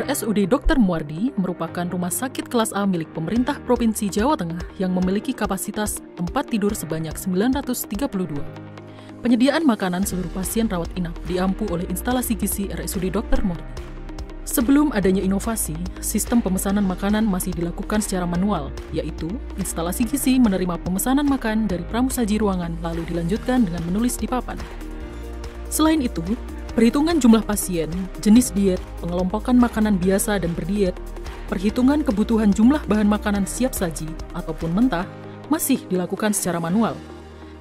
RSUD Dr. Muardi merupakan rumah sakit kelas A milik pemerintah Provinsi Jawa Tengah yang memiliki kapasitas tempat tidur sebanyak 932. Penyediaan makanan seluruh pasien rawat inap diampu oleh instalasi gizi RSUD Dr. Muardi. Sebelum adanya inovasi, sistem pemesanan makanan masih dilakukan secara manual, yaitu instalasi gizi menerima pemesanan makan dari pramusaji ruangan lalu dilanjutkan dengan menulis di papan. Selain itu, perhitungan jumlah pasien, jenis diet, pengelompokan makanan biasa dan berdiet, perhitungan kebutuhan jumlah bahan makanan siap saji ataupun mentah masih dilakukan secara manual,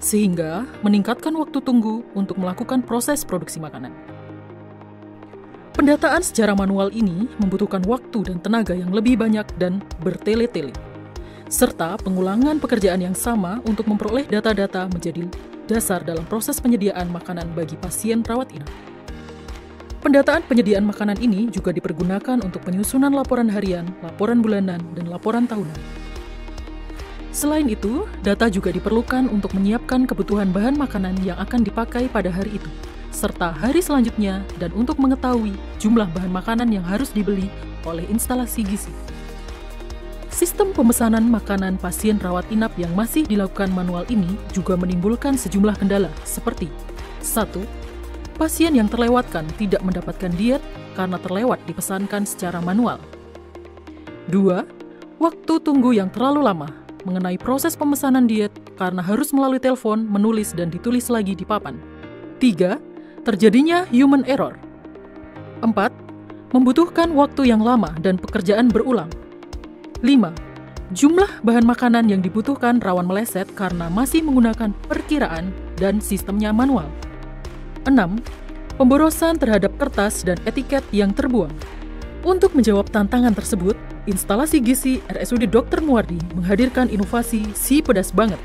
sehingga meningkatkan waktu tunggu untuk melakukan proses produksi makanan. Pendataan secara manual ini membutuhkan waktu dan tenaga yang lebih banyak dan bertele-tele, serta pengulangan pekerjaan yang sama untuk memperoleh data-data menjadi dasar dalam proses penyediaan makanan bagi pasien rawat inap. Pendataan penyediaan makanan ini juga dipergunakan untuk penyusunan laporan harian, laporan bulanan, dan laporan tahunan. Selain itu, data juga diperlukan untuk menyiapkan kebutuhan bahan makanan yang akan dipakai pada hari itu, serta hari selanjutnya, dan untuk mengetahui jumlah bahan makanan yang harus dibeli oleh instalasi gizi. Sistem pemesanan makanan pasien rawat inap yang masih dilakukan manual ini juga menimbulkan sejumlah kendala seperti 1. Pasien yang terlewatkan tidak mendapatkan diet karena terlewat dipesankan secara manual. 2. Waktu tunggu yang terlalu lama mengenai proses pemesanan diet karena harus melalui telepon, menulis, dan ditulis lagi di papan. 3. Terjadinya human error. 4. Membutuhkan waktu yang lama dan pekerjaan berulang. 5. Jumlah bahan makanan yang dibutuhkan rawan meleset karena masih menggunakan perkiraan dan sistemnya manual. 6. Pemborosan terhadap kertas dan etiket yang terbuang. Untuk menjawab tantangan tersebut, instalasi gizi RSUD Dr. Muardi menghadirkan inovasi si pedas banget.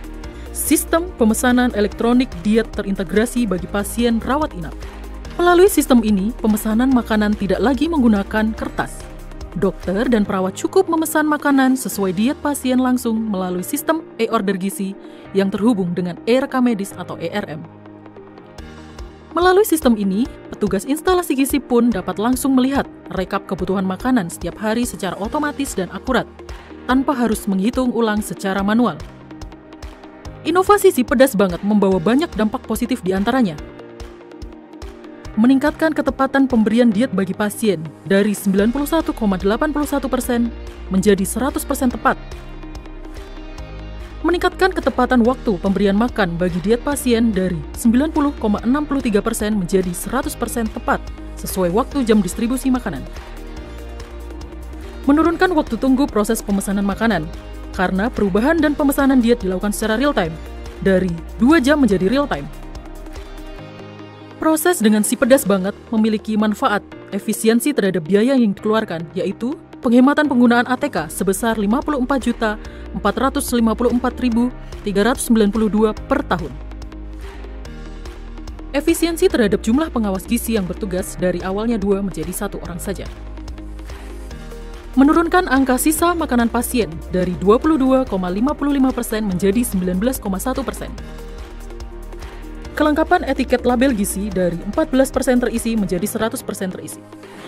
Sistem pemesanan elektronik diet terintegrasi bagi pasien rawat inap. Melalui sistem ini, pemesanan makanan tidak lagi menggunakan kertas. Dokter dan perawat cukup memesan makanan sesuai diet pasien langsung melalui sistem e-order gizi yang terhubung dengan e-rekam medis atau ERM. Melalui sistem ini, petugas instalasi gizi pun dapat langsung melihat rekap kebutuhan makanan setiap hari secara otomatis dan akurat, tanpa harus menghitung ulang secara manual. Inovasi si pedas banget membawa banyak dampak positif di antaranya. Meningkatkan ketepatan pemberian diet bagi pasien dari 91,81% menjadi 100% tepat. Meningkatkan ketepatan waktu pemberian makan bagi diet pasien dari 90,63% menjadi 100% tepat sesuai waktu jam distribusi makanan. Menurunkan waktu tunggu proses pemesanan makanan, karena perubahan dan pemesanan diet dilakukan secara real-time, dari 2 jam menjadi real-time. Proses dengan si pedas banget memiliki manfaat efisiensi terhadap biaya yang dikeluarkan, yaitu penghematan penggunaan ATK sebesar 54.454.392 per tahun. Efisiensi terhadap jumlah pengawas gizi yang bertugas dari awalnya 2 menjadi 1 orang saja. Menurunkan angka sisa makanan pasien dari 22,55% menjadi 19,1%. Kelengkapan etiket label gizi dari 14% terisi menjadi 100% terisi.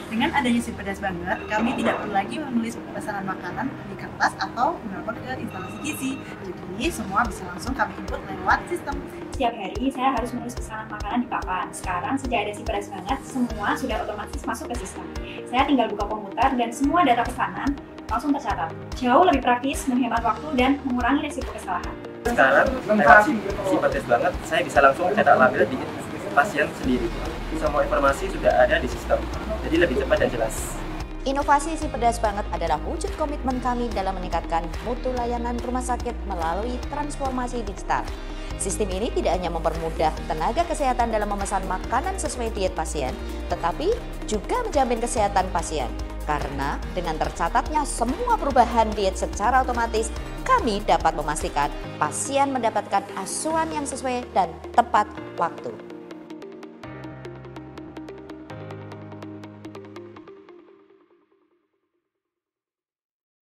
Dengan adanya si pedas banget, kami tidak perlu lagi menulis pesanan makanan di kertas atau menelpon ke instalasi gizi. Jadi semua bisa langsung kami input lewat sistem. Setiap hari saya harus menulis pesanan makanan di papan. Sekarang sejak ada si pedas banget, semua sudah otomatis masuk ke sistem. Saya tinggal buka komputer dan semua data pesanan langsung tercatat. Jauh lebih praktis, menghemat waktu, dan mengurangi risiko kesalahan. Sekarang lewat si pedas banget, saya bisa langsung cetak label di pasien sendiri. Semua informasi sudah ada di sistem, jadi lebih cepat dan jelas. Inovasi si pedas banget adalah wujud komitmen kami dalam meningkatkan mutu layanan rumah sakit melalui transformasi digital. Sistem ini tidak hanya mempermudah tenaga kesehatan dalam memesan makanan sesuai diet pasien, tetapi juga menjamin kesehatan pasien. Karena dengan tercatatnya semua perubahan diet secara otomatis, kami dapat memastikan pasien mendapatkan asuhan yang sesuai dan tepat waktu.